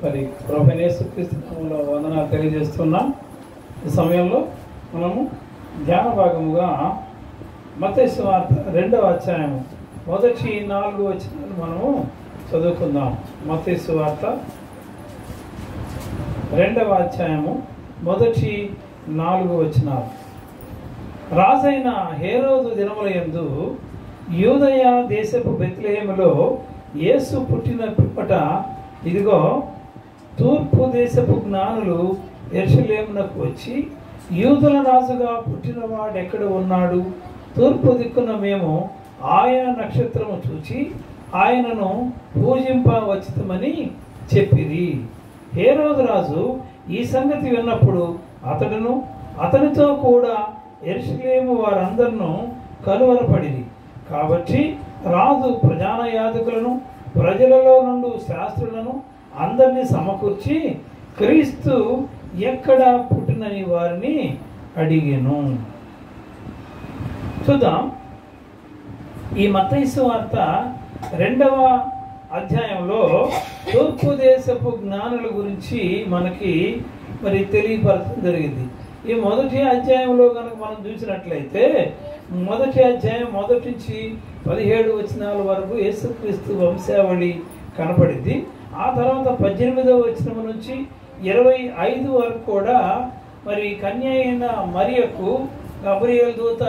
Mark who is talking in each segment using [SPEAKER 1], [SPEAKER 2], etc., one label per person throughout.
[SPEAKER 1] మరి ప్రభువైన యేసుక్రీస్తు నామములో వందనాలు తెలియజేస్తున్నాం. ఈ సమయంలో మనము ధ్యాన భాగముగా మత్తయి సువార్త 2వ అధ్యాయము మొదటి 4 వచనాలు మనము చదువుకుందాం. మత్తయి సువార్త 2వ అధ్యాయము మొదటి 4 వచనాలు. రాజైన హేరోదు దినములయందు యూదయ దేశపు బెత్లెహేములో యేసు పుట్టిన పిమ్మట ఇదిగో తూర్పు దేశపు జ్ఞానులు యెరూషలేమునకు వచ్చి, యూదుల రాజుగా పుట్టినవాడు ఎక్కడ ఉన్నాడు? తూర్పు దిక్కున మేము ఆయన నక్షత్రము చూచి ఆయనను పూజింపవచ్చుమని చెప్పిరి. హేరోదు రాజు ఈ సంగతి విన్నప్పుడు అతడును అతనితో కూడా యెరూషలేము వారందరినూ కలువరపడిరి. కాబట్టి రాజు ప్రధాన యాజకులను ప్రజలలో నుండి శాస్త్రులను అందరినీ సమకూర్చి క్రీస్తు ఎక్కడ పుట్టినని వారిని అడిగెను. చూద్దాం. ఈ మత్తయి సువార్త 2వ అధ్యాయంలో తూర్పు దేశపు జ్ఞానుల గురించి మనకి మరి తెలియపరచడం జరిగింది. ఈ మొదటి అధ్యాయంలో కనుక మనం చూసినట్లయితే మొదటి అధ్యాయం 1 నుంచి 17 వచనాల వరకు యేసుక్రీస్తు వంశావళి కనపడింది. ఆ తర్వాత 18వ వచనం నుంచి 25 వరకు కూడా మరి కన్య అయిన మరియకు గబ్రియేలు దూత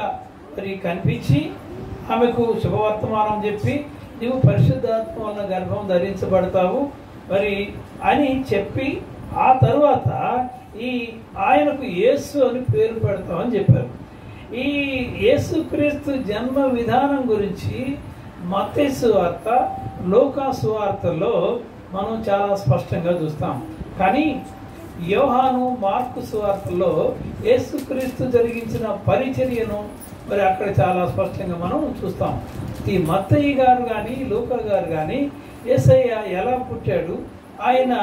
[SPEAKER 1] మరి కనిపించి ఆమెకు శుభవర్తమానం చెప్పి, నీవు పరిశుద్ధాత్మ వలన గర్భం ధరించబడతావు మరి అని చెప్పి, ఆ తరువాత ఈ ఆయనకు యేసు అని పేరు పెడతామని చెప్పారు. ఈ యేసుక్రీస్తు జన్మ విధానం గురించి మత్తయి సువార్త, లూకా సువార్తల్లో మనం చాలా స్పష్టంగా చూస్తాం. కానీ యోహాను, మార్కు సువార్తల్లో యేసుక్రీస్తు జరిగించిన పరిచర్యను మరి అక్కడ చాలా స్పష్టంగా మనం చూస్తాం. ఈ మత్తయి గారు కానీ లూకా గారు కానీ యేసయ్య ఎలా పుట్టాడు, ఆయన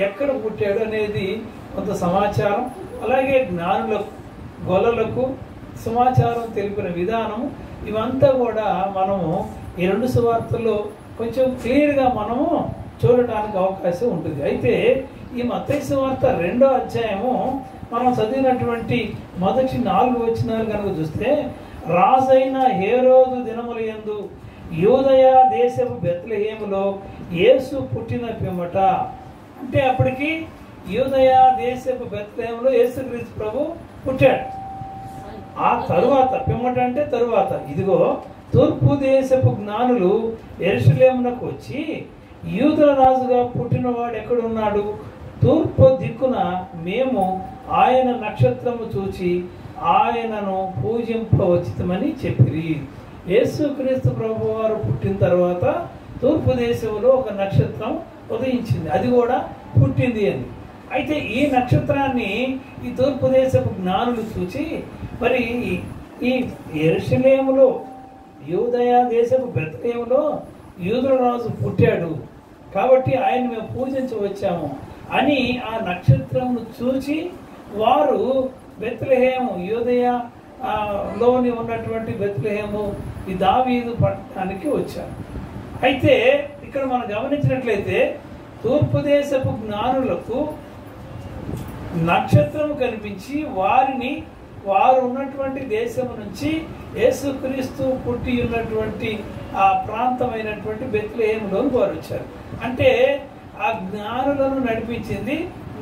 [SPEAKER 1] ఎక్కడ పుట్టాడు అనేది కొంత సమాచారం, అలాగే జ్ఞానులకు గొల్లలకు సమాచారం తెలిపిన విధానం, ఇవంతా కూడా మనము ఈ 2 సువార్తల్లో కొంచెం క్లియర్గా మనము చూడటానికి అవకాశం ఉంటుంది. అయితే ఈ మత్తయి సువార్త 2వ అధ్యాయము మనం చదివినటువంటి మొదటి 4 వచనాలు కనుక చూస్తే, రాజైన హేరోదు దినములయందు యూదయ దేశపు బెత్లెహేములో యేసు పుట్టిన పిమ్మట, అంటే అప్పటికి యూదయ దేశపు బెత్లెహేములో యేసుక్రీస్తు ప్రభు పుట్టాడు. ఆ తరువాత పిమ్మట అంటే తరువాత ఇదిగో తూర్పు దేశపు జ్ఞానులు యెరూషలేమునకు వచ్చి, యూదుల రాజుగా పుట్టినవాడు ఎక్కడున్నాడు? తూర్పు దిక్కున మేము ఆయన నక్షత్రము చూచి ఆయనను పూజింపవచ్చుమని చెప్పిరి. యేసుక్రీస్తు ప్రభు వారు పుట్టిన తర్వాత తూర్పు దేశంలో ఒక నక్షత్రం ఉదయించింది, అది కూడా పుట్టింది అని. అయితే ఈ నక్షత్రాన్ని ఈ తూర్పు దేశపు జ్ఞానులు చూచి, మరి ఈ యెరూషలేములో యూదయ దేశపు బెత్లెహేములో యూదుల రాజు పుట్టాడు కాబట్టి ఆయన మేము పూజించవచ్చాము అని ఆ నక్షత్రమును చూచి వారు బెత్లెహేము, యూదయ లోని ఉన్నటువంటి బెత్లెహేము, ఈ దావీదు పట్టణానికి వచ్చారు. అయితే ఇక్కడ మనం గమనించినట్లయితే తూర్పు దేశపు జ్ఞానులకు నక్షత్రం కనిపించి వారు ఉన్నటువంటి దేశం నుంచి యేసుక్రీస్తు పుట్టి ఉన్నటువంటి ఆ ప్రాంతమైనటువంటి బెత్లెహేములోని వారు వచ్చారు. అంటే ఆ జ్ఞానులను నడిపించింది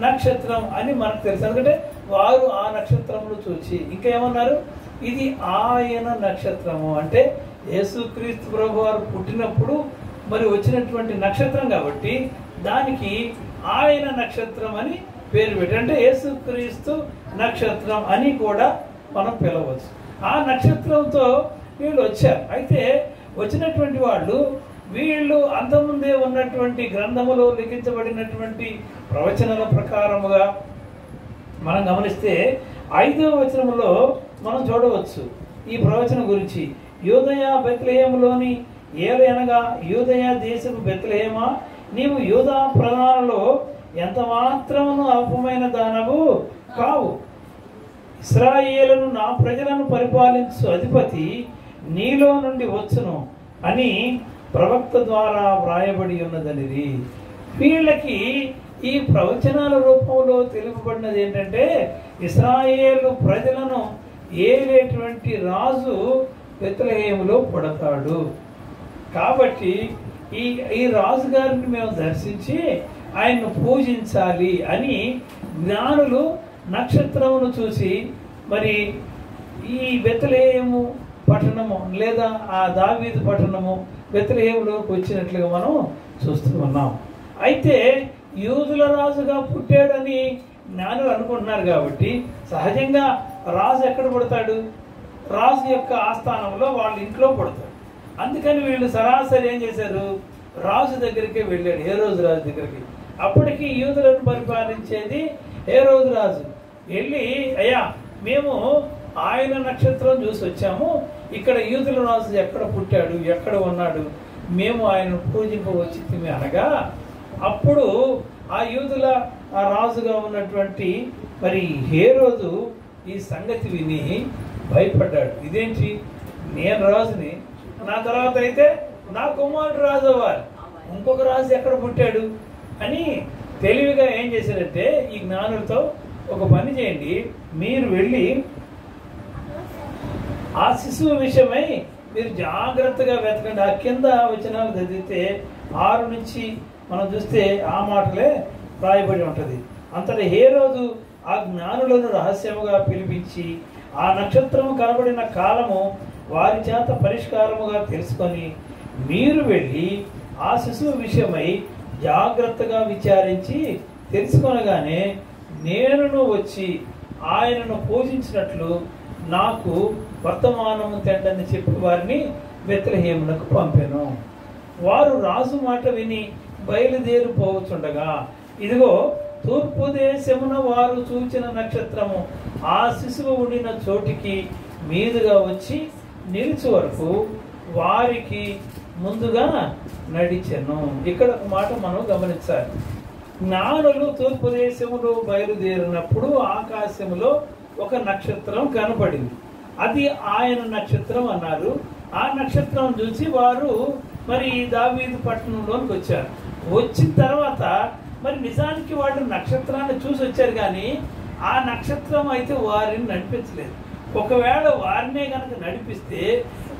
[SPEAKER 1] నక్షత్రం అని మనకు తెలుసు. ఎందుకంటే వారు ఆ నక్షత్రమును చూచి ఇంకా ఏమన్నారు, ఇది ఆయన నక్షత్రము, అంటే యేసుక్రీస్తు ప్రభు వారు పుట్టినప్పుడు మరి వచ్చినటువంటి నక్షత్రం కాబట్టి దానికి ఆయన నక్షత్రం అని పేరు పెట్టి, అంటే యేసుక్రీస్తు నక్షత్రం అని కూడా మనం పిలవచ్చు. ఆ నక్షత్రంతో వీళ్ళు వచ్చారు. అయితే వచ్చినటువంటి వీళ్ళు అంతకుముందే ఉన్నటువంటి గ్రంథములో లిఖించబడినటువంటి ప్రవచనాల ప్రకారముగా మనం గమనిస్తే 5వ వచనములో మనం చూడవచ్చు ఈ ప్రవచనం గురించి. యూదయ బెత్లెహేములోని ఏలు అనగా యూదయ దేశపు బెత్లెహేమా, నీవు యూదా ప్రధానలో ఎంత మాత్రమును అల్పమైన దానవు కావు. ఇశ్రాయేలును నా ప్రజలను పరిపాలించు అధిపతి నీలో నుండి వచ్చును అని ప్రవక్త ద్వారా వ్రాయబడి ఉన్నదనిది. వీళ్ళకి ఈ ప్రవచనాల రూపంలో తెలుపబడినది ఏంటంటే ఇశ్రాయేలు ప్రజలను ఏలేటువంటి రాజు బెత్లెహేములో పుడతాడు. కాబట్టి ఈ రాజుగారిని మేము దర్శించి ఆయన్ను పూజించాలి అని జ్ఞానులు నక్షత్రమును చూసి మరి ఈ బెత్లెహేము పట్టణము లేదా ఆ దావీదు పట్టణము బెత్లెహేములోకి వచ్చినట్లుగా మనం చూస్తూ ఉన్నాం. అయితే యూదుల రాజుగా పుట్టాడని జ్ఞానులు అనుకుంటున్నారు కాబట్టి సహజంగా రాజు ఎక్కడ పుడతాడు? రాజు యొక్క ఆస్థానంలో వాళ్ళ ఇంట్లో పుడతాడు. అందుకని వీళ్ళు సరాసరి ఏం చేశారు? రాజు దగ్గరికి వెళ్ళాడు, హేరోదు రాజు దగ్గరికి. అప్పటికి యూదులను పరిపాలించేది హేరోదు రాజు. వెళ్ళి, అయ్యా మేము ఆయన నక్షత్రం చూసి వచ్చాము, ఇక్కడ యూదుల రాజు ఎక్కడ పుట్టాడు, ఎక్కడ ఉన్నాడు, మేము ఆయన పూజింపవచ్చి అనగా అప్పుడు ఆ యూదుల ఆ రాజుగా ఉన్నటువంటి మరి హేరోదు ఈ సంగతి విని భయపడ్డాడు. ఇదేంటి, నేను రాజుని, నా తర్వాత అయితే నా కుమారుడు రాజు అవ్వాలి, ఇంకొక రాజు ఎక్కడ పుట్టాడు అని తెలివిగా ఏం చేశారంటే ఈ జ్ఞానులతో ఒక పని చేయండి, మీరు వెళ్ళి ఆ శిశువు విషయమై మీరు జాగ్రత్తగా వెతకండి. ఆ కింద వచనాలు చదివితే 6 నుంచి మనం చూస్తే ఆ మాటలే రాయబడి ఉంటుంది. అంతటి హేరోదు ఆ జ్ఞానులను రహస్యముగా పిలిపించి ఆ నక్షత్రం కనబడిన కాలము వారి చేత పరిష్కారముగా తెలుసుకొని మీరు వెళ్ళి ఆ శిశువు విషయమై జాగ్రత్తగా విచారించి తెలుసుకొనగానే నేనును వచ్చి ఆయనను పూజించినట్లు నాకు వర్తమానము తెండని చెప్పి వారిని బెత్లెహేమునకు పంపెను. వారు రాజు మాట విని బయలుదేరిపోవచ్చుండగా ఇదిగో తూర్పు దేశమున వారు చూచిన నక్షత్రము ఆ శిశువు ఉండిన చోటికి మీదుగా వచ్చి నిలిచి వరకు వారికి ముందుగా నడిచెను. ఇక్కడ ఒక మాట మనం గమనించాలి. జ్ఞానులు తూర్పు దేశములో బయలుదేరినప్పుడు ఆకాశములో ఒక నక్షత్రం కనపడింది. అది ఆయన నక్షత్రం అన్నారు. ఆ నక్షత్రం చూసి వారు మరి దావీదు పట్టణంలోనికి వచ్చారు. వచ్చిన తర్వాత మరి నిజానికి వాళ్ళు నక్షత్రాన్ని చూసి వచ్చారు, కానీ ఆ నక్షత్రం అయితే వారిని నడిపించలేదు. ఒకవేళ వారినే కనుక నడిపిస్తే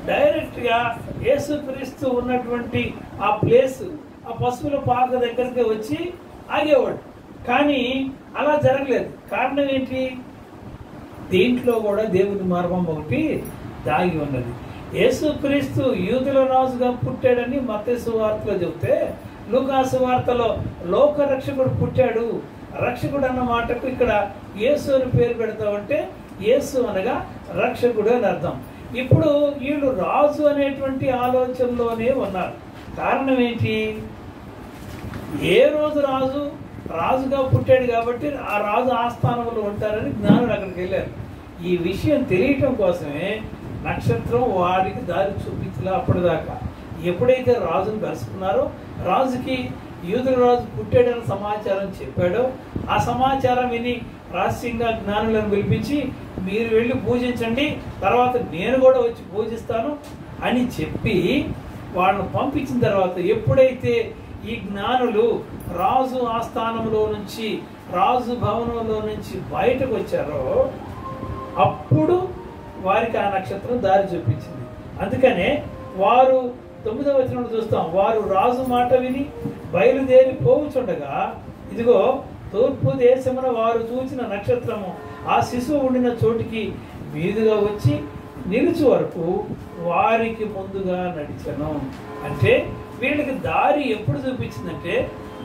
[SPEAKER 1] డైరెక్ట్గా యేసుక్రీస్తు ఉన్నటువంటి ఆ ప్లేస్, ఆ పశువుల పాక దగ్గరికి వచ్చి ఆగేవాడు. కానీ అలా జరగలేదు. కారణం ఏంటి? దీంట్లో కూడా దేవుని మార్గం ఒకటి దాగి ఉన్నది. యేసుక్రీస్తు యూదుల రాజుగా పుట్టాడని మత్తయి సువార్తలో చెబితే, లూకా సువార్తలో లోక రక్షకుడు పుట్టాడు, రక్షకుడు అన్న మాటకు ఇక్కడ యేసు అని పేరు పెడతామంటే యేసు అనగా రక్షకుడు అని అర్థం. ఇప్పుడు వీళ్ళు రాజు అనేటువంటి ఆలోచనలోనే ఉన్నారు. కారణం ఏంటి? ఏ రోజు రాజుగా పుట్టాడు కాబట్టి ఆ రాజు ఆస్థానంలో ఉంటారని జ్ఞానులు అక్కడికి వెళ్ళారు. ఈ విషయం తెలియటం కోసమే నక్షత్రం వారికి దారి చూపించలే. అప్పటిదాకా ఎప్పుడైతే రాజును కలుసుకున్నారో, రాజుకి యూదుల రాజు పుట్టాడని సమాచారం చెప్పాడో, ఆ సమాచారం విని రహస్యంగా జ్ఞానులను పిలిపించి మీరు వెళ్ళి పూజించండి, తర్వాత నేను కూడా వచ్చి పూజిస్తాను అని చెప్పి వాళ్ళను పంపించిన తర్వాత ఎప్పుడైతే ఈ జ్ఞానులు రాజు ఆస్థానంలో నుంచి, రాజు భవనంలో నుంచి బయటకు వచ్చారో అప్పుడు వారికి ఆ నక్షత్రం దారి చూపించింది. అందుకనే వారు 9వ వచనంలో చూస్తాం, వారు రాజు మాట విని బయలుదేరి పోవుచుండగా ఇదిగో తూర్పు దేశమున వారు చూసిన నక్షత్రము ఆ శిశువు ఉండిన చోటికి మీదుగా వచ్చి నిలిచి వరకు వారికి ముందుగా నడిచెను. అంటే వీళ్ళకి దారి ఎప్పుడు చూపించిందంటే,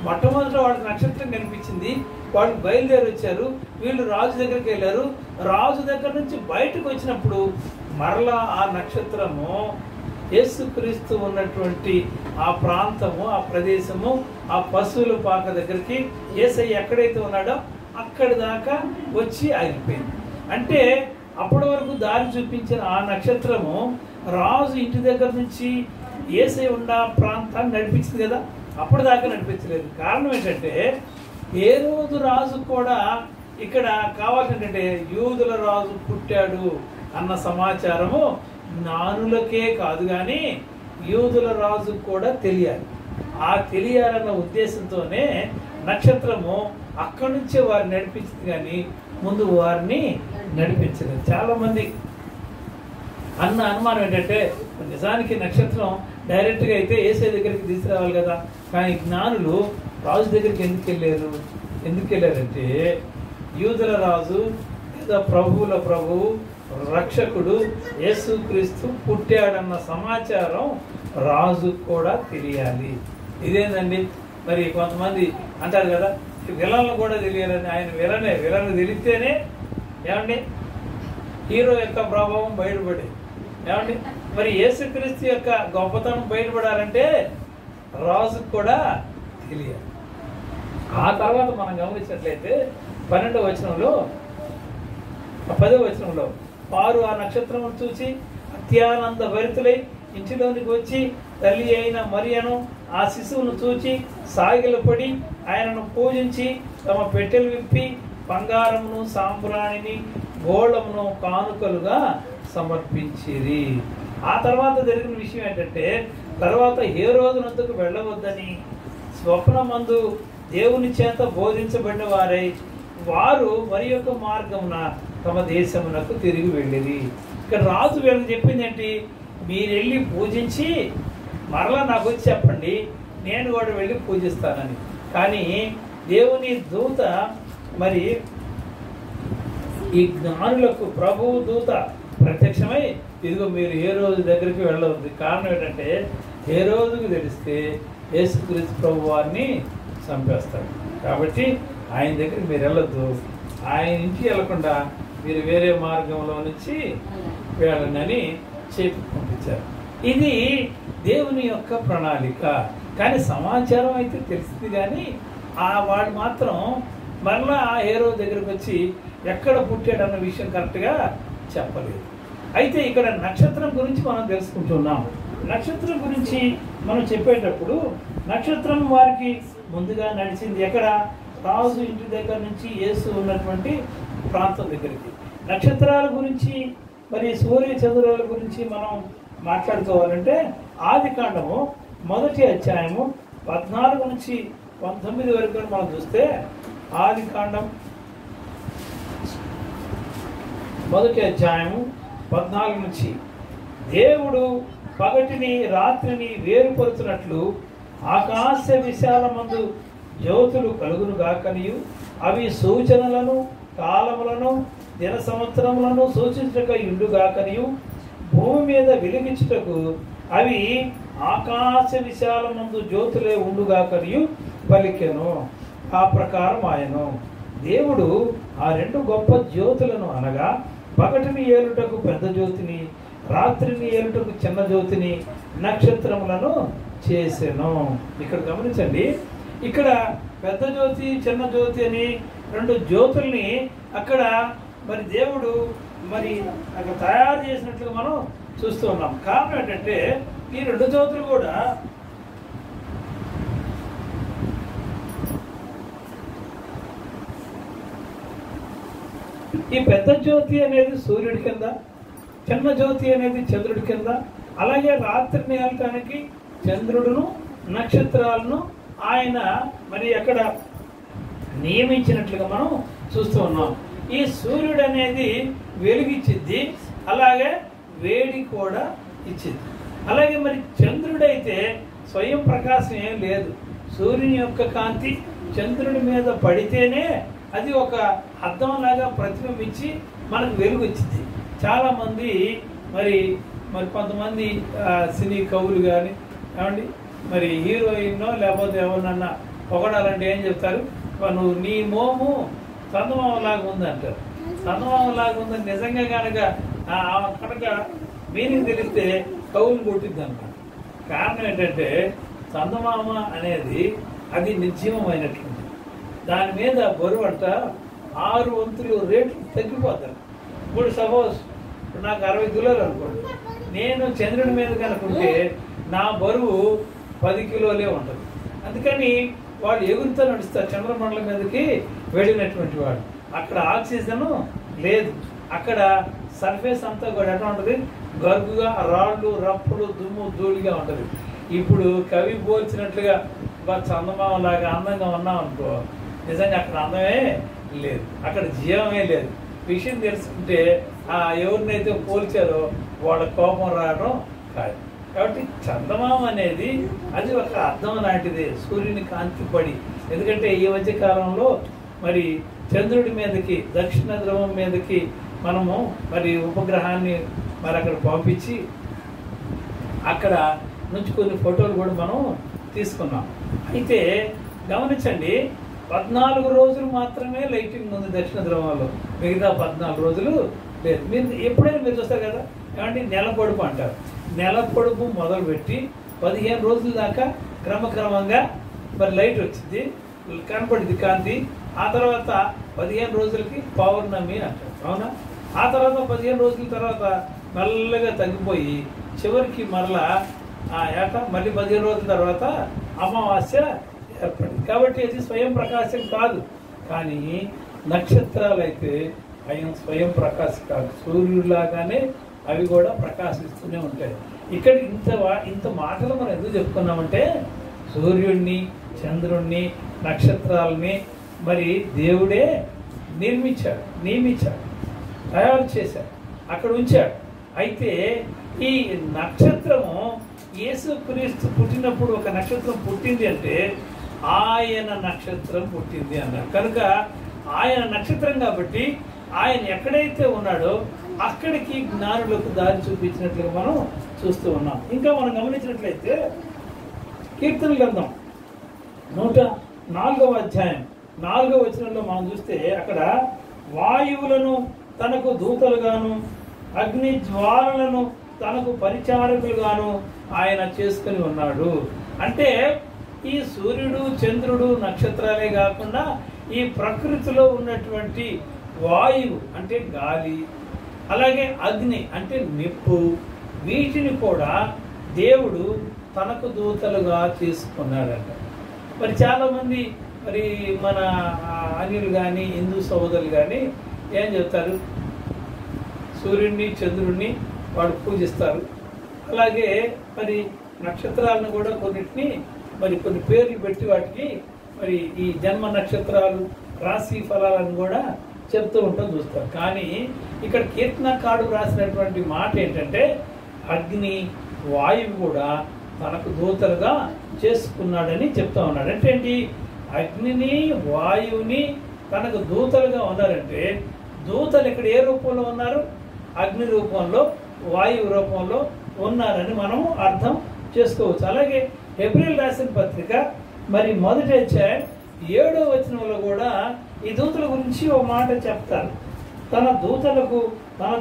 [SPEAKER 1] మొట్టమొదట వాళ్ళకి నక్షత్రం కనిపించింది, వాళ్ళు బయలుదేరి వచ్చారు, వీళ్ళు రాజు దగ్గరికి వెళ్ళారు. రాజు దగ్గర నుంచి బయటకు వచ్చినప్పుడు మరలా ఆ నక్షత్రము యేసుక్రీస్తు ఉన్నటువంటి ఆ ప్రాంతము, ఆ ప్రదేశము, ఆ పశువుల పాక దగ్గరికి యేసయ్య ఎక్కడైతే ఉన్నాడో అక్కడి దాకా వచ్చి ఆగిపోయింది. అంటే అప్పటి వరకు దారి చూపించిన ఆ నక్షత్రము రాజు ఇంటి దగ్గర నుంచి యేసయ్య ఉన్న ప్రాంతాన్ని నడిపించింది కదా, అప్పటిదాకా నడిపించలేదు. కారణం ఏంటంటే ఏ రోజు రాజు కూడా ఇక్కడ కావాల్సిందంటే యూదుల రాజు పుట్టాడు అన్న సమాచారము జ్ఞానులకే కాదు కానీ యూదుల రాజు కూడా తెలియాలి. ఆ తెలియాలన్న ఉద్దేశంతోనే నక్షత్రము అక్కడి నుంచే వారిని నడిపించింది, కానీ ముందు వారిని నడిపించలేదు. చాలామంది అన్న అనుమానం ఏంటంటే, నిజానికి నక్షత్రం డైరెక్ట్గా అయితే యేసే దగ్గరికి తీసుకురావాలి కదా, కానీ జ్ఞానులు రాజు దగ్గరికి ఎందుకు వెళ్ళారంటే యూదుల రాజు లేదా ప్రభువుల ప్రభువు రక్షకుడు యేసుక్రీస్తు పుట్టాడన్న సమాచారం రాజు కూడా తెలియాలి. ఇదేందండి మరి కొంతమంది అంటారు కదా, విలన్లు కూడా తెలియాలని. ఆయన విలన్ తెలిస్తేనే ఏమండి హీరో యొక్క ప్రభావం బయటపడేది. ఏమండి మరి యేసుక్రీస్తు యొక్క గొప్పతనం బయటపడాలంటే రాజుకు కూడా తెలియాలి. ఆ తర్వాత మనం గమనించినట్లయితే 12వ వచనంలో 10వ వచనంలో వారు ఆ నక్షత్రం చూసి అత్యానంద భరితులై ఇంటిలోనికి వచ్చి తల్లి అయిన మరియను ఆ శిశువును చూచి సాగిలపడి ఆయనను పూజించి తమ పెట్టెలు విప్పి బంగారమును సాంబ్రాణిని గోళమును కానుకలుగా సమర్పించిరి. ఆ తర్వాత జరిగిన విషయం ఏంటంటే, తర్వాత హేరోదునొద్దకు వెళ్ళవద్దని స్వప్నమందు దేవుని చేత బోధించబడిన వారు మరి యొక్క మార్గమున తమ దేశమునకు తిరిగి వెళ్ళిరి. ఇక్కడ రాజు వీళ్ళకి చెప్పింది ఏంటి, మీరు వెళ్ళి పూజించి మరలా నాకు వచ్చి చెప్పండి, నేను కూడా వెళ్ళి పూజిస్తానని. కానీ దేవుని దూత మరి ఈ జ్ఞానులకు ప్రభువు దూత ప్రత్యక్షమై ఇదిగో మీరు హేరోదు దగ్గరికి వెళ్ళవద్దు. కారణం ఏంటంటే హేరోదుకు తెలిస్తే యేసుక్రీస్తు ప్రభు వారిని చంపేస్తాడు. కాబట్టి ఆయన దగ్గరికి మీరు వెళ్ళొద్దు, ఆయన ఇంటికి వెళ్ళకుండా మీరు వేరే మార్గంలో నుంచి వెళ్ళండి చెప్పి పంపించారు. ఇది దేవుని యొక్క ప్రణాళిక. కానీ సమాచారం అయితే తెలిసింది, కానీ వాడు మాత్రం మరలా ఆ హేరోదు దగ్గరికి వచ్చి ఎక్కడ పుట్టాడన్న విషయం కరెక్ట్గా చెప్పలేదు. అయితే ఇక్కడ నక్షత్రం గురించి మనం తెలుసుకుంటున్నాం. నక్షత్రం గురించి మనం చెప్పేటప్పుడు నక్షత్రం వారికి ముందుగా నడిచింది ఎక్కడ, రాజు ఇంటి దగ్గర నుంచి యేసు ఉన్నటువంటి ప్రాంతం దగ్గరికి. నక్షత్రాల గురించి మరి సూర్య చంద్రుల గురించి మనం మాట్లాడుకోవాలంటే ఆదికాండము 1వ అధ్యాయము 14 నుంచి 19 వరకు మనం చూస్తే, ఆదికాండం 1వ అధ్యాయము 14 నుంచి, దేవుడు పగటిని రాత్రిని వేరుపరుచున్నట్లు ఆకాశ విశాలమందు జ్యోతులు కలుగును గాకనియు అవి సూచనలను కాలములను దిన సంవత్సరములను సూచించక ఇండుగాకనియు భూమి మీద వెలిగించుటకు అవి ఆకాశ విశాలమందు జ్యోతులే ఉండుగాకనియు పలికెను. ఆ ప్రకారం ఆయను దేవుడు ఆ 2 గొప్ప జ్యోతులను అనగా పగటిని ఏలుటకు పెద్ద జ్యోతిని, రాత్రిని ఏలుటకు చిన్న జ్యోతిని, నక్షత్రములను చేసెను. ఇక్కడ గమనించండి, ఇక్కడ పెద్ద జ్యోతి చిన్న జ్యోతి అని 2 జ్యోతుల్ని అక్కడ మరి దేవుడు మరి అక్కడ తయారు చేసినట్లుగా మనం చూస్తూ ఉన్నాం. కారణం ఏంటంటే ఈ 2 జ్యోతులు కూడా ఈ పెద్ద జ్యోతి అనేది సూర్యుడి కింద, చిన్న జ్యోతి అనేది చంద్రుడి కింద, అలాగే రాత్రిని వెళ్ళటానికి చంద్రుడును నక్షత్రాలను ఆయన మరి అక్కడ నియమించినట్లుగా మనం చూస్తూ ఉన్నాం. ఈ సూర్యుడు అనేది వెలుగిచ్చిద్ది, అలాగే వేడి కూడా ఇచ్చింది. అలాగే మరి చంద్రుడైతే స్వయం ప్రకాశం ఏం లేదు. సూర్యుని యొక్క కాంతి చంద్రుడి మీద పడితేనే అది ఒక అద్దంలాగా ప్రతిబింబించి మనకు వెలుగు వచ్చింది. చాలామంది మరి కొంతమంది సినీ కవులు కానీ ఏమండి మరి హీరోయిన్నో లేకపోతే ఎవరినన్నా పొగడాలంటే ఏం చెప్తారు, నువ్వు నీ మోము చందమామలాగా ఉందంటారు. చందమామలాగా ఉందని నిజంగా కనుక కనుక మీనింగ్ తెలిస్తే కవులు కొట్టిద్ది అన్నమాట. కారణం ఏంటంటే చందమామ అనేది అది నిర్జీవమైనట్లుంది. దాని మీద బరువు అంట 6 వంతులు రేట్లు తగ్గిపోతారు. ఇప్పుడు సపోజ్ నాకు 60 కిలోలు అనుకోండి, నేను చంద్రుడి మీద కనుకుంటే నా బరువు 10 కిలోలే ఉంటుంది. అందుకని వాళ్ళు ఎగురుతో నడుస్తారు చంద్రమండలం మీదకి వెళ్ళినటువంటి వాడు. అక్కడ ఆక్సిజన్ లేదు, అక్కడ సర్ఫేస్ అంతా కూడా ఎట్లా ఉంటుంది, గరుగుగా రాళ్ళు రప్పులు దుమ్ము ధూళిగా ఉంటుంది. ఇప్పుడు కవి పోల్చినట్లుగా చందమామలాగా అందంగా ఉన్నాం అనుకో, నిజంగా అక్కడ అందమే లేదు, అక్కడ జీవమే లేదు. విషయం తెలుసుకుంటే ఎవరినైతే పోల్చారో వాళ్ళ కోపం రావడం కాదు. కాబట్టి చందమామ అనేది అది ఒక అర్థం లాంటిది, సూర్యుని కాంతి పడి. ఎందుకంటే ఈ మధ్య కాలంలో మరి చంద్రుడి మీదకి, దక్షిణ ధ్రువం మీదకి మనము మరి ఉపగ్రహాన్ని మరి అక్కడ పంపించి అక్కడ నుంచి కొన్ని ఫోటోలు కూడా మనం తీసుకున్నాం. అయితే గమనించండి, 14 రోజులు మాత్రమే లైటింగ్ ఉంది దక్షిణ ధ్రువంలో, మిగతా 14 రోజులు లేదు. మీరు ఎప్పుడైనా మీరు చూస్తారు కదా, ఏమంటే నెల పొడుపు అంటారు. నెల పొడుపు మొదలుపెట్టి 15 రోజుల దాకా క్రమక్రమంగా మరి లైట్ వచ్చింది, కనపడింది కాంతి. ఆ తర్వాత 15 రోజులకి పౌర్ణమి అంటారు, అవునా? ఆ తర్వాత 15 రోజుల తర్వాత మెల్లగా తగ్గిపోయి చివరికి మరలా మళ్ళీ 15 రోజుల తర్వాత అమావాస్య ఏర్పడింది. కాబట్టి అది స్వయం ప్రకాశం కాదు. కానీ నక్షత్రాలు అయితే అవి స్వయం ప్రకాశం కాదు, సూర్యుడిలాగానే అవి కూడా ప్రకాశిస్తూనే ఉంటాయి. ఇక్కడ ఇంత మాటలు మనం ఎందుకు చెప్పుకున్నామంటే, సూర్యుడిని, చంద్రుణ్ణి, నక్షత్రాలని మరి దేవుడే నియమించాడు, తయారు చేశాడు, అక్కడ ఉంచాడు. అయితే ఈ నక్షత్రము యేసుక్రీస్తు పుట్టినప్పుడు ఒక నక్షత్రం పుట్టింది అంటే ఆయన నక్షత్రం పుట్టింది అన్నారు. కనుక ఆయన నక్షత్రం కాబట్టి ఆయన ఎక్కడైతే ఉన్నాడో అక్కడికి జ్ఞానులకు దారి చూపించినట్లుగా మనం చూస్తూ ఉన్నాం. ఇంకా మనం గమనించినట్లయితే కీర్తన గ్రంథం 104వ అధ్యాయం 4వ వచనంలో మనం చూస్తే అక్కడ వాయువులను తనకు దూతలుగాను, అగ్ని జ్వాలలను తనకు పరిచారకులుగాను ఆయన చేసుకుని ఉన్నాడు. అంటే ఈ సూర్యుడు, చంద్రుడు, నక్షత్రాలే కాకుండా ఈ ప్రకృతిలో ఉన్నటువంటి వాయువు అంటే గాలి, అలాగే అగ్ని అంటే నిప్పు, వీటిని కూడా దేవుడు తనకు దూతలుగా చేసుకున్నాడట. మరి చాలామంది మరి మన అన్యులు కానీ హిందూ సోదరులు కానీ ఏం చెప్తారు, సూర్యుడిని, చంద్రుడిని వాడు పూజిస్తారు. అలాగే మరి నక్షత్రాలను కూడా కొన్నిటిని మరి కొన్ని పేర్లు పెట్టి వాటికి మరి ఈ జన్మ నక్షత్రాలు, రాశి ఫలాలను కూడా చెప్తూ ఉంటాం చూస్తారు. కానీ ఇక్కడ కీర్తనకారుడు రాసినటువంటి మాట ఏంటంటే, అగ్ని, వాయువు కూడా తనకు దూతలుగా చేసుకున్నాడని చెప్తా ఉన్నాడు. అంటే ఏంటి, అగ్నిని, వాయువుని తనకు దూతలుగా ఉన్నారంటే, దూతలు ఇక్కడ ఏ రూపంలో ఉన్నారు? అగ్ని రూపంలో, వాయువు రూపంలో ఉన్నారని మనము అర్థం చేసుకోవచ్చు. అలాగే ఏప్రిల్ రాసిన పత్రిక మరి 1వ అధ్యాయం 7వ వచనంలో కూడా ఈ దూతల గురించి ఒక మాట చెప్తారు. తన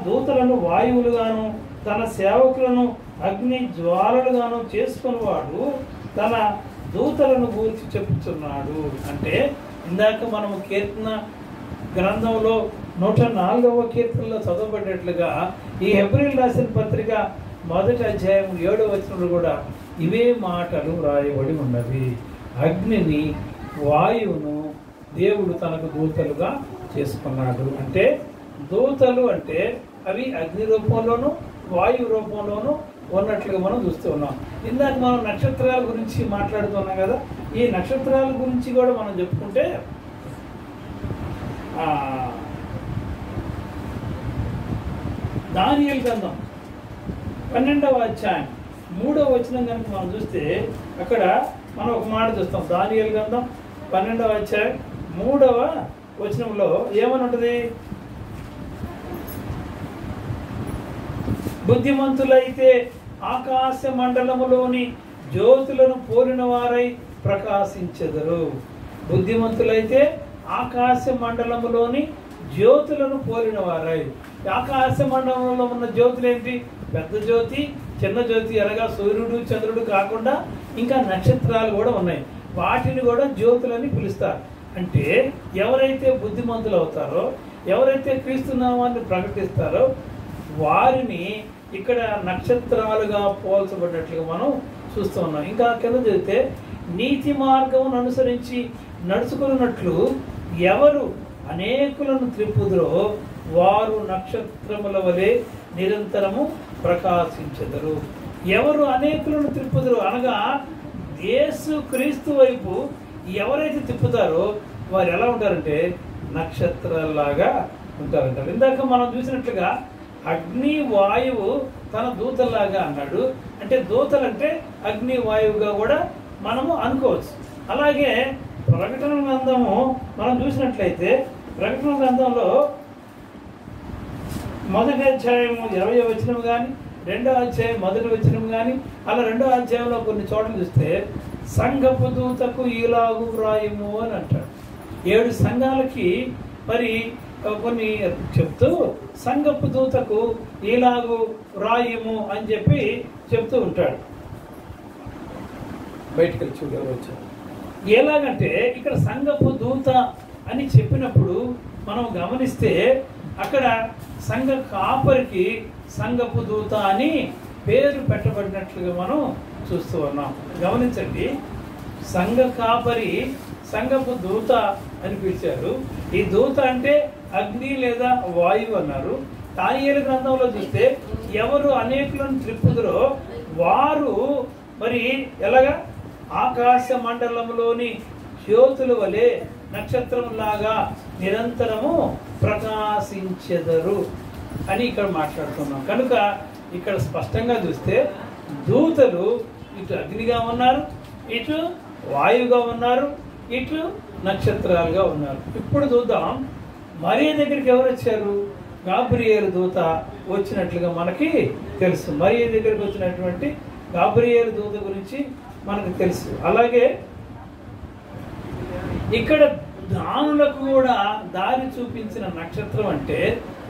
[SPEAKER 1] దూతలను వాయువులుగాను, తన సేవకులను అగ్ని జ్వాలలుగాను చేసుకునేవాడు తన దూతలను గురించి చెప్తున్నాడు. అంటే ఇందాక మనము కీర్తన గ్రంథంలో 104వ కీర్తనలో చదవబడినట్లుగా ఈ ఏప్రిల్ రాసిన పత్రిక 1వ అధ్యాయం 7వ వచనంలో కూడా ఇవే మాటలు రాయబడి ఉన్నవి. అగ్నిని, వాయువును దేవుడు తనకు దూతలుగా చేసుకున్నాడు. అంటే దూతలు అంటే అవి అగ్ని రూపంలోను, వాయువు రూపంలోను ఉన్నట్లుగా మనం చూస్తూ ఉన్నాం. ఇందాక మనం నక్షత్రాల గురించి మాట్లాడుతున్నాం కదా, ఈ నక్షత్రాల గురించి కూడా మనం చెప్పుకుంటే దానియేలు గ్రంథం 12వ అధ్యాయం 3వ వచనం కనుక మనం చూస్తే అక్కడ మనం ఒక మాట చూస్తాం. దానియేలు గ్రంథం 12వ అధ్యాయం 3వ వచనంలో ఏమని ఉంటుంది? బుద్ధిమంతులైతే ఆకాశ మండలములోని జ్యోతులను పోలిన వారై ప్రకాశించెదరు. బుద్ధిమంతులైతే ఆకాశ మండలములోని జ్యోతులను పోలిన వారై. ఆకాశ మండలంలో ఉన్న జ్యోతులు ఏంటి? పెద్ద జ్యోతి, చిన్న జ్యోతి అనగా సూర్యుడు, చంద్రుడు కాకుండా ఇంకా నక్షత్రాలు కూడా ఉన్నాయి. వాటిని కూడా జ్యోతులని పిలుస్తారు. అంటే ఎవరైతే బుద్ధిమంతులు అవుతారో, ఎవరైతే క్రీస్తు నామాన్ని ప్రకటిస్తారో వారిని ఇక్కడ నక్షత్రాలుగా పోల్చబడినట్లుగా మనం చూస్తూ ఉన్నాం. ఇంకా కింద చదివితే, నీతి మార్గమును అనుసరించి నడుచుకున్నట్లు ఎవరు అనేకులను త్రిప్పుదురో వారు నక్షత్రముల వలె నిరంతరము ప్రకాశించెదరు. ఎవరు అనేకులను త్రిప్పుదురు అనగా యేసు క్రీస్తు వైపు ఎవరైతే తిప్పుతారో వారు ఎలా ఉంటారంటే నక్షత్రాలాగా ఉంటారంటారు. ఇందాక మనం చూసినట్లుగా అగ్ని వాయువు తన దూతలాగా అన్నాడు. అంటే దూతలంటే అగ్ని వాయువుగా కూడా మనము అనుకోవచ్చు. అలాగే ప్రకటన గ్రంథము మనం చూసినట్లయితే ప్రకటన గ్రంథంలో 1వ అధ్యాయము 20వ వచనం కానీ 2వ అధ్యాయం 1వ వచనం కానీ అలా 2వ అధ్యాయంలో కొన్ని చోట్ల చూస్తే సంఘపు దూతకు ఈలాగు వ్రాయము అని అంటాడు. 7 సంఘాలకి మరి కొన్ని చెప్తూ సంఘపు దూతకు ఈలాగు వ్రాయము అని చెప్పి చెప్తూ ఉంటాడు. బయటికి వెళ్ళి చూడవచ్చు. ఎలాగంటే ఇక్కడ సంఘపు దూత అని చెప్పినప్పుడు మనం గమనిస్తే అక్కడ సంఘ కాపరికి సంఘపు దూత అని పేరు పెట్టబడినట్లుగా మనం చూస్తూ ఉన్నాం. గమనించండి, సంఘ కాపరి సంఘపు దూత అని పిలిచారు. ఈ దూత అంటే అగ్ని లేదా వాయువు అన్నారు. దానియేలు గ్రంథంలో చూస్తే ఎవరు అనేకులను త్రిప్పుదురో వారు మరి ఎలాగా ఆకాశ మండలంలోని జ్యోతుల వలె నక్షత్రంలాగా నిరంతరము ప్రకాశించెదరు అని ఇక్కడ మాట్లాడుతున్నాం. కనుక ఇక్కడ స్పష్టంగా చూస్తే దూతలు ఇటు అగ్నిగా ఉన్నారు, ఇటు వాయువుగా ఉన్నారు, ఇటు నక్షత్రాలుగా ఉన్నారు. ఇప్పుడు చూద్దాం, మరియ దగ్గరికి ఎవరు వచ్చారు? గాబ్రియేలు దూత వచ్చినట్లుగా మనకి తెలుసు. మరియ దగ్గరికి వచ్చినటువంటి గాబ్రియేలు దూత గురించి మనకు తెలుసు. అలాగే ఇక్కడ దానులకు కూడా దారి చూపించిన నక్షత్రం అంటే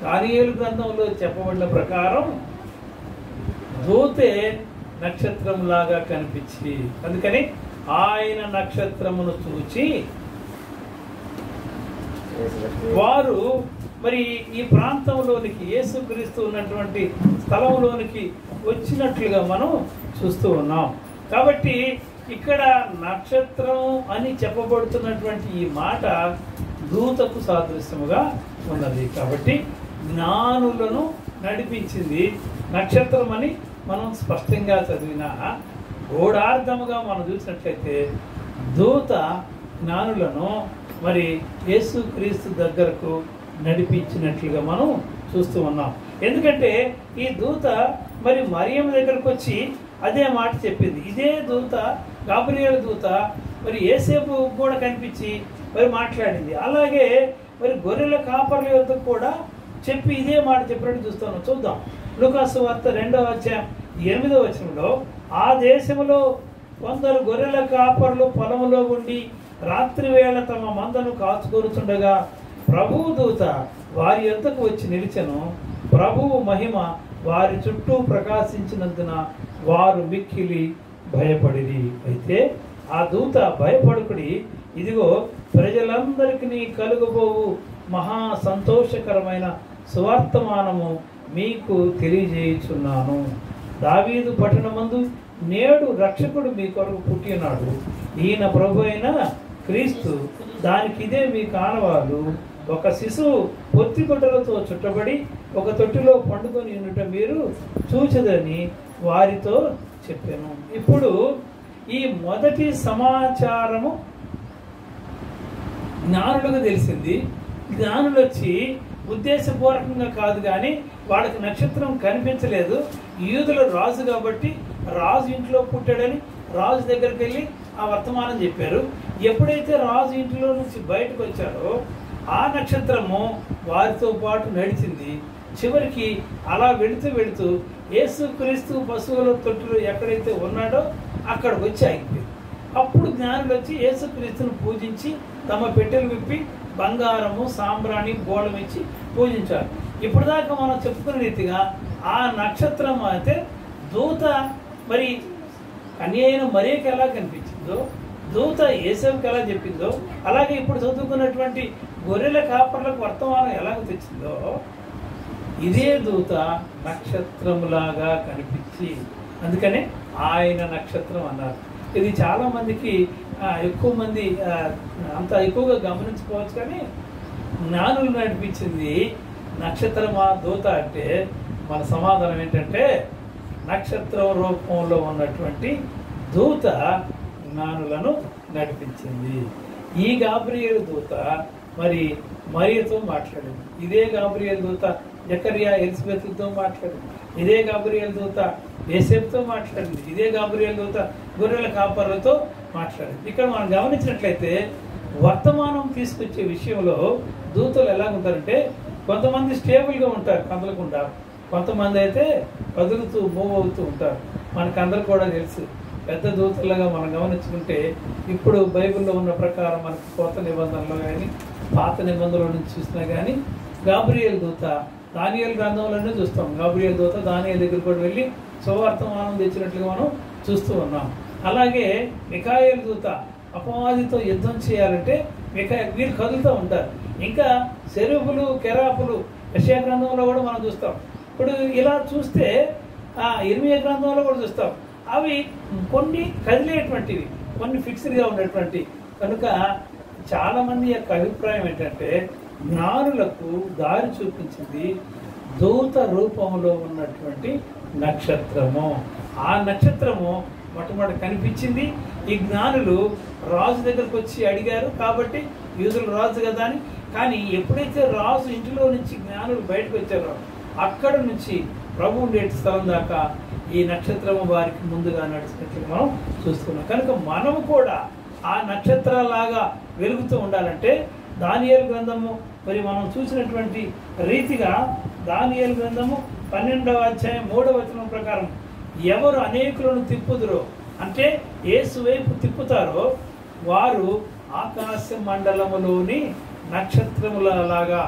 [SPEAKER 1] దానియేలు గ్రంథంలో చెప్పబడిన ప్రకారం దూతే నక్షత్రం లాగా కనిపించి, అందుకని ఆయన నక్షత్రమును చూచి వారు మరి ఈ ప్రాంతంలోనికి యేసుక్రీస్తు ఉన్నటువంటి స్థలంలోనికి వచ్చినట్లుగా మనం చూస్తూ ఉన్నాం. కాబట్టి ఇక్కడ నక్షత్రం అని చెప్పబడుతున్నటువంటి ఈ మాట దూతకు సాదృశ్యముగా ఉన్నది. కాబట్టి జ్ఞానులను నడిపించింది నక్షత్రం అని మనం స్పష్టంగా చదివిన గూఢార్థముగా మనం చూసినట్లయితే దూత జ్ఞానులను మరి యేసుక్రీస్తు దగ్గరకు నడిపించినట్లుగా మనం చూస్తూ ఉన్నాం. ఎందుకంటే ఈ దూత మరి మరియమ్మ దగ్గరకు వచ్చి అదే మాట చెప్పింది. ఇదే దూత గాబ్రియేలు దూత మరి యేసేపు కూడా కనిపించి మరి మాట్లాడింది. అలాగే మరి గొర్రెల కాపర్ల యొద్దకు కూడా చెప్పి ఇదే మాట చెప్పినట్టు చూస్తాను. చూద్దాం, లూకాసు వార్త 2వ అధ్యాయం 8వ వచనంలో, ఆ దేశంలో కొందరు గొర్రెల కాపర్లు పొలంలో ఉండి రాత్రి వేళ తమ మందను కాచుకొనుచుండగా ప్రభువు దూత వారి యొద్దకు వచ్చి నిలిచెను. ప్రభువు మహిమ వారి చుట్టూ ప్రకాశించినందున వారు మిక్కిలి భయపడిరి. అయితే ఆ దూత భయపడుకుడి, ఇదిగో ప్రజలందరికీ కలుగబోవు మహా సంతోషకరమైన సువార్తమానము మీకు తెలియజేయుచున్నాను. దావీదు పట్టణమందు నేడు రక్షకుడు మీ కొరకు పుట్టినాడు. ఈయన ప్రభు అయిన క్రీస్తు. దానికి ఇదే మీ కానవాలు. ఒక శిశువు పొత్తి గుడ్డలతో చుట్టబడి ఒక తొట్టిలో పండుకొని ఉండుట మీరు చూచదని వారితో చెప్పాను. ఇప్పుడు ఈ మొదటి సమాచారము జ్ఞానులకు తెలిసింది. జ్ఞానులు వచ్చి ఉద్దేశపూర్వకంగా కాదు, కానీ వాళ్ళకి నక్షత్రం కనిపించలేదు. యూదుల రాజు కాబట్టి రాజు ఇంట్లో పుట్టాడని రాజు దగ్గరికి వెళ్ళి ఆ వర్తమానం చెప్పారు. ఎప్పుడైతే రాజు ఇంట్లో నుంచి బయటకు వచ్చారో ఆ నక్షత్రము వారితో పాటు నడిచింది. చివరికి అలా వెళుతూ యేసుక్రీస్తు పశువుల తొట్టులు ఎక్కడైతే ఉన్నాడో అక్కడికి వచ్చి ఆగిపోయింది. అప్పుడు జ్ఞానులు వచ్చి యేసుక్రీస్తును పూజించి తమ పెట్టెలు విప్పి బంగారము సాంబ్రాణి గోళం ఇచ్చి పూజించారు. ఇప్పుడు దాకా మనం చెప్పుకున్న రీతిగా ఆ నక్షత్రం అయితే దూత మరి కన్య అయిన మరియకి ఎలా కనిపించిందో, దూత యేసేపుకి ఎలా చెప్పిందో, అలాగే ఇప్పుడు చదువుకున్నటువంటి గొర్రెల కాపర్లకు వర్తమానం ఎలాగ తెచ్చిందో ఇదే దూత నక్షత్రములాగా కనిపించి, అందుకనే ఆయన నక్షత్రం అన్నారు. ఇది చాలా మందికి ఎక్కువ మంది అంత ఎక్కువగా గమనించుకోవచ్చు, కానీ జ్ఞానులు నడిపించింది నక్షత్రమా దూత అంటే మన సమాధానం ఏంటంటే నక్షత్రం రూపంలో ఉన్నటువంటి దూత జ్ఞానులను నడిపించింది. ఈ గాబ్రియేలు దూత మరి మరియతో మాట్లాడింది. ఇదే గాబ్రియేలు దూత జకర్యా ఎలిజబెత్తో మాట్లాడింది. ఇదే గాబ్రియేలు దూత యోసేపుతో మాట్లాడింది. ఇదే గాబ్రియేలు దూత గొర్రెల కాపర్లతో మాట్లాడింది. ఇక్కడ మనం గమనించినట్లయితే వర్తమానం తీసుకొచ్చే విషయంలో దూతలు ఎలాగుంటారంటే కొంతమంది స్టేబుల్గా ఉంటారు, కదలకుండా. కొంతమంది అయితే కదులుతూ మూవ్ అవుతూ ఉంటారు. మనకందరూ కూడా తెలుసు. పెద్ద దూతలుగా మనం గమనించుకుంటే ఇప్పుడు బైబిల్లో ఉన్న ప్రకారం మనకు కొత్త నిబంధనలో కానీ పాత నిబంధనల నుంచి చూసినా కానీ గాబ్రియేలు దూత దానియేలు గ్రంథంలోనే చూస్తాం. గాబ్రియేలు దూత దానియేలు దగ్గర కూడా వెళ్ళి సువార్తమానం తెచ్చినట్లుగా మనం చూస్తూ ఉన్నాం. అలాగే మిఖాయేలు దూత అపవాదితో యుద్ధం చేయాలంటే వీళ్ళు కదులుతూ ఉంటారు. ఇంకా సెరుపులు కెరాపులు యెషయా గ్రంథంలో కూడా మనం చూస్తాం. ఇప్పుడు ఇలా చూస్తే ఇర్మీయా గ్రంథంలో కూడా చూస్తాం. అవి కొన్ని కదిలేటువంటివి, కొన్ని ఫిక్స్డ్గా ఉన్నటువంటి. కనుక చాలామంది యొక్క అభిప్రాయం ఏంటంటే జ్ఞానులకు దారి చూపించింది దూత రూపంలో ఉన్నటువంటి నక్షత్రము. ఆ నక్షత్రము మొట్టమొదటి కనిపించింది. ఈ జ్ఞానులు రాజు దగ్గరకు వచ్చి అడిగారు కాబట్టి యూదులు రాజు కదా అని. కానీ ఎప్పుడైతే రాజు ఇంటిలో నుంచి జ్ఞానులు బయటకు వచ్చారో అక్కడ నుంచి ప్రభు ఉండే స్థలం దాకా ఈ నక్షత్రము వారికి ముందుగా నడిచినట్లుగా మనం చూస్తున్నాం. కనుక మనము కూడా ఆ నక్షత్రాలాగా వెలుగుతూ ఉండాలంటే దానియేలు గ్రంథము మరి మనం చూసినటువంటి రీతిగా దానియేలు గ్రంథము 12వ అధ్యాయం 3వ వచనం ప్రకారం ఎవరు అనేకులను తిప్పుదురో అంటే యేసు వైపు తిప్పుతారో వారు ఆకాశ మండలములోని నక్షత్రములలాగా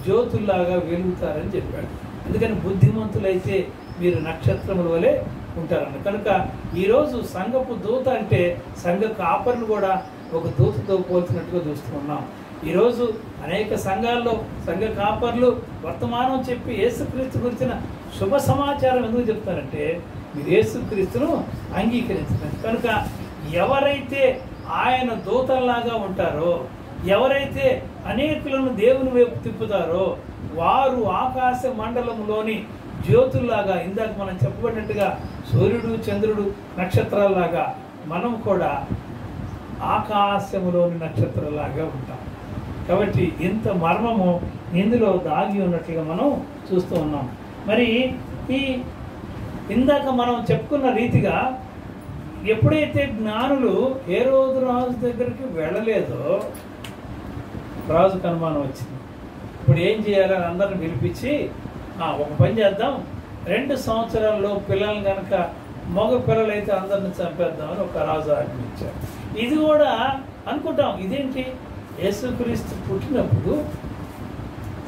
[SPEAKER 1] జ్యోతుల్లాగా వెలుగుతారని చెప్పాడు. అందుకని బుద్ధిమంతులైతే మీరు నక్షత్రముల వలె ఉంటారన్న. కనుక ఈరోజు సంఘపు దూత అంటే సంఘ కాపర్ను కూడా ఒక దూతతో పోల్చినట్టుగా చూస్తూ ఉన్నాం. ఈరోజు అనేక సంఘాల్లో సంఘ కాపర్లు వర్తమానం చెప్పి యేసుక్రీస్తు గురించిన శుభ సమాచారం ఎందుకు చెప్తారంటే మీరు యేసుక్రీస్తును అంగీకరించండి. కనుక ఎవరైతే ఆయన దూతల్లాగా ఉంటారో, ఎవరైతే అనేకులను దేవుని వైపు తిప్పుతారో వారు ఆకాశ మండలంలోని జ్యోతుల్లాగా, ఇందాక మనం చెప్పబడినట్టుగా సూర్యుడు చంద్రుడు నక్షత్రాల్లాగా మనం కూడా ఆకాశములోని నక్షత్రాలాగా ఉంటాం. కాబట్టి ఇంత మర్మము ఇందులో దాగి ఉన్నట్లుగా మనం చూస్తూ ఉన్నాం. మరి ఈ ఇందాక మనం చెప్పుకున్న రీతిగా ఎప్పుడైతే జ్ఞానులు హేరోదు రాజు దగ్గరికి వెళ్ళలేదో రాజుకు అనుమానం వచ్చింది. ఇప్పుడు ఏం చేయాలని అందరిని పిలిపించి ఒక పని చేద్దాం, 2 సంవత్సరాల్లో పిల్లల్ని కనుక మగ పిల్లలైతే అందరిని చంపేద్దామని ఒక రాజు ఆజ్ఞించారు. ఇది కూడా అనుకుంటాం, ఇదేంటి యేసుక్రీస్తు పుట్టినప్పుడు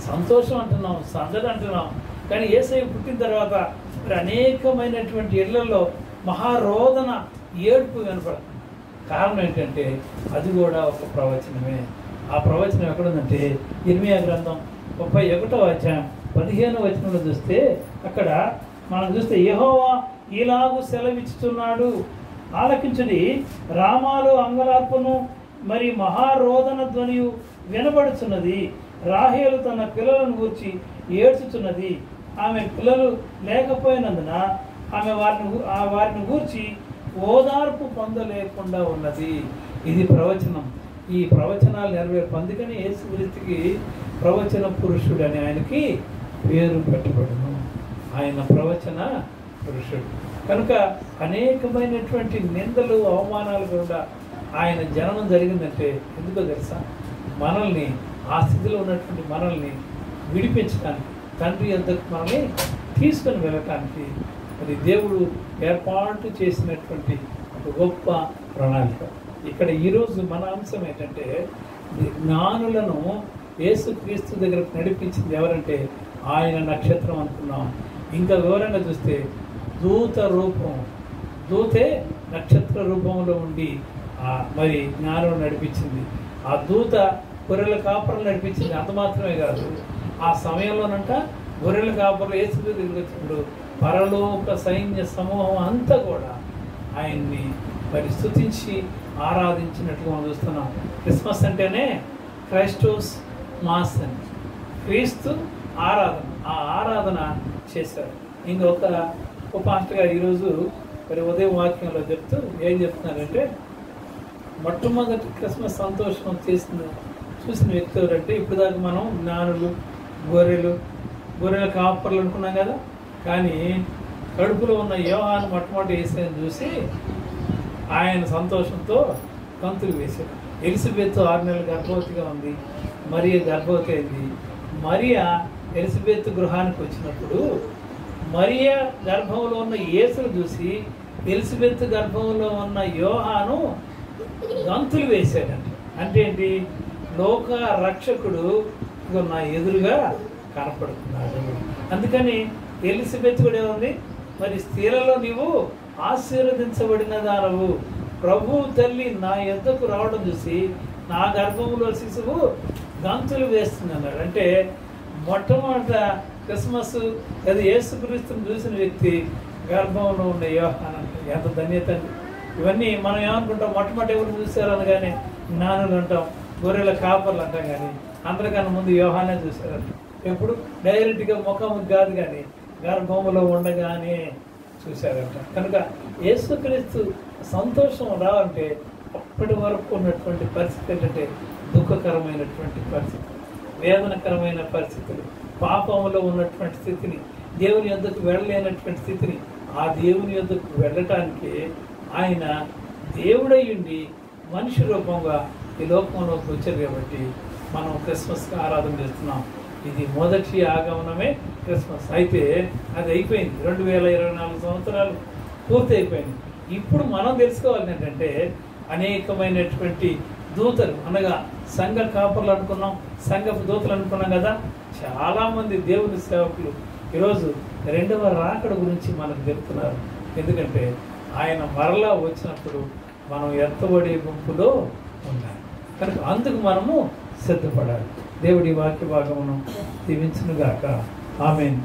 [SPEAKER 1] సంతోషం అంటున్నాం, సందడి అంటున్నాం. కానీ యేసయ్య పుట్టిన తర్వాత అనేకమైనటువంటి ఇళ్లలో మహారోదన ఏడుపు వినపడుతుంది. కారణం ఏంటంటే అది కూడా ఒక ప్రవచనమే. ఆ ప్రవచనం ఎక్కడుందంటే ఇర్మీయా గ్రంథం 31వ అధ్యాయం 15వ వచనంలో చూస్తే అక్కడ మనం చూస్తే యెహోవా ఇలాగు సెలవిచ్చుతున్నాడు, ఆలకించుడి, రామాలో అంగలార్పును మరి మహారోదన ధ్వనియు వినబడుచున్నది. రాహేలు తన పిల్లలను గూర్చి ఏడ్చుచున్నది. ఆమె పిల్లలు లేకపోయినందున ఆమె వారిని గూర్చి ఓదార్పు పొందలేకుండా ఉన్నది. ఇది ప్రవచనం. ఈ ప్రవచనాలు నెరవేర్పు. అందుకని యేసుక్రీస్తుకి ప్రవచన పురుషుడు అని ఆయనకి పేరు పెట్టబడును. ఆయన ప్రవచన పురుషుడు. కనుక అనేకమైనటువంటి నిందలు అవమానాలు కూడా ఆయన జననం జరిగిందంటే ఎందుకో తెలుసా? మనల్ని ఆ స్థితిలో ఉన్నటువంటి మనల్ని విడిపించడానికి, తండ్రి యొద్దకు మనల్ని తీసుకొని వెళ్ళటానికి మరి దేవుడు ఏర్పాటు చేసినటువంటి ఒక గొప్ప ప్రణాళిక. ఇక్కడ ఈరోజు మన అంశం ఏంటంటే జ్ఞానులను యేసుక్రీస్తు దగ్గరకు నడిపించింది ఎవరంటే ఆయన నక్షత్రం అనుకున్నాం. ఇంకా వివరంగా చూస్తే దూత రూపం, దూతే నక్షత్ర రూపంలో ఉండి మరి జ్ఞానం నడిపించింది. ఆ దూత గొర్రెల కాపర్లు నడిపించింది. అంత మాత్రమే కాదు, ఆ సమయంలోనంట గొర్రెల కాపర్లు యేసుక్రీస్తు దగ్గరికి వచ్చినప్పుడు పరలోక సైన్య సమూహం అంతా కూడా ఆయన్ని మరి స్తుతించి ఆరాధించినట్టుగా మనం చూస్తున్నాం. క్రిస్మస్ అంటేనే క్రైస్టోస్ మాస్ అని, క్రీస్తు ఆరాధన. ఆ ఆరాధన చేశారు. ఇంకొక పాస్టర్ గారు ఈరోజు మరి ఉదయం వాక్యంలో చెప్తూ ఏం చెప్తున్నారంటే మొట్టమొదటి క్రిస్మస్ సంతోషం చూసిన వ్యక్తి ఎవరంటే, ఇప్పుడు దాకా మనం జ్ఞానులు, గొర్రెల కాపర్లు అనుకున్నాం కదా. కానీ కడుపులో ఉన్న యోహాను మొట్టమొదటి యేసుని చూసి ఆయన సంతోషంతో గంతులు వేశాడు. ఎలిజబెత్ 6 నెలలు గర్భవతిగా ఉంది, మరియ గర్భవతి అయింది. మరియా ఎలిజబెత్ గృహానికి వచ్చినప్పుడు మరియా గర్భంలో ఉన్న యేసును చూసి ఎలిజబెత్ గర్భంలో ఉన్న యోహాను గంతులు వేశాడంట. అంటే ఏంటి? లోక రక్షకుడు నా ఎదురుగా కనపడుతున్నాడు. అందుకని ఎలిజబెత్ కూడా ఏముంది, మరి స్త్రీలలో నీవు ఆశీర్వదించబడిన దానవు, ప్రభు తల్లి నా యొద్దకు రావడం చూసి నా గర్భంలో శిశువు గంతులు వేస్తున్నాడు. అంటే మొట్టమొదట క్రిస్మస్ అది యేసుక్రీస్తుని చూసిన వ్యక్తి గర్భంలో ఉన్న యోహాను. ఎంత ధన్యత అండి! ఇవన్నీ మనం ఏమనుకుంటాం, మొట్టమొదటి ఎవరు చూశారు అనగానే జ్ఞానులు అంటాం, గొర్రెల కాపర్లు అంటాం. కానీ అందరికన్నా ముందు యోహానే చూశారంట. ఎప్పుడు? డైరెక్ట్గా ముఖాముఖి కాదు, కానీ గర్భంలో ఉండగానే చూశారంట. కనుక యేసుక్రీస్తు సంతోషం రావంటే అప్పటి వరకు ఉన్నటువంటి పరిస్థితి ఏంటంటే దుఃఖకరమైనటువంటి పరిస్థితి, వేదనకరమైన పరిస్థితులు, పాపంలో ఉన్నటువంటి స్థితిని, దేవుని యొద్దకు వెళ్ళలేనటువంటి స్థితిని, ఆ దేవుని యొద్దకు వెళ్ళటానికి ఆయన దేవుడై ఉండి మనిషి రూపంగా ఈ లోకంలోకి వచ్చారు. కాబట్టి మనం క్రిస్మస్కి ఆరాధన చేస్తున్నాం. ఇది మొదటి ఆగమనమే క్రిస్మస్. అయితే అది అయిపోయింది, 2024 సంవత్సరాలు పూర్తి అయిపోయింది. ఇప్పుడు మనం తెలుసుకోవాలి ఏంటంటే, అనేకమైనటువంటి దూతలు అనగా సంఘ కాపర్లు అనుకున్నాం, సంఘపు దూతలు అనుకున్నాం కదా. చాలామంది దేవుని సేవకులు ఈరోజు 2వ రాకడ గురించి మనకు చెప్తున్నారు. ఎందుకంటే ఆయన మరలా వచ్చినప్పుడు మనం ఎత్తబడే గుంపులో ఉండాలి. కనుక అందుకు మనము సిద్ధపడాలి. దేవుడి వాక్య భాగమును దీవించునుగాక. ఆమేన్.